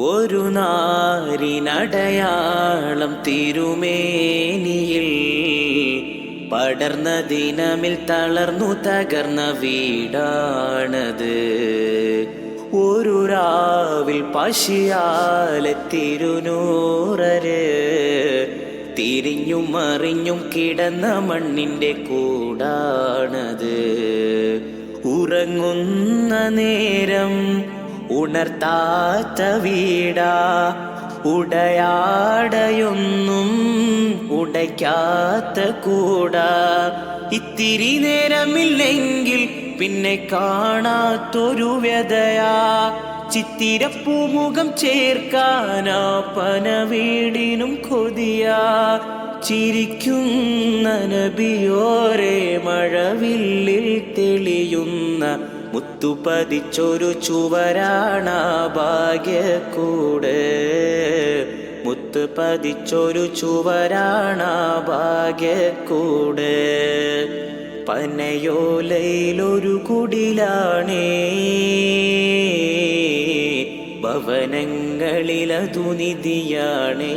ഒരു നാരിനടയാളം തിരുമേനിയിൽ പടർന്ന ദിനമിൽ തളർന്നു തകർന്ന വീടാണത്. ഒരു രാവിൽ പശിയാലെ തിരുനൂറര് തിരിഞ്ഞും മറിഞ്ഞും കിടന്ന മണ്ണിൻ്റെ കൂടാണത്. ഉറങ്ങുന്ന നേരം ഉണർത്താത്ത വീടാ, ഉടയാടയൊന്നും ഉടയ്ക്കാത്ത കൂടാ. ഇത്തിരി നേരമില്ലെങ്കിൽ പിന്നെ കാണാത്തൊരു വ്യതയാ. ചിത്തിരപ്പൂമുഖം ചേർക്കാനാ പന വീടിനും കൊതിയാ. ചിരിക്കുന്ന നബിയോരെ മഴവില്ലിൽ തെളിയുന്ന മുത്തുപതിച്ചൊരു ചുവരാണ ഭാഗ്യക്കൂട്. മുത്ത് പതിച്ചൊരു ചുവരാണ ഭാഗ്യക്കൂട്. പനയോലയിലൊരു കുടിലാണേ, ഭവനങ്ങളിലതു നിധിയാണേ.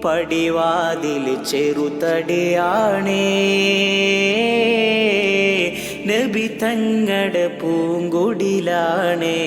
പടിവാതിൽ ചെറുതടിയാണേ, നബി തങ്ങടെ പൂങ്കുടിലാണേ.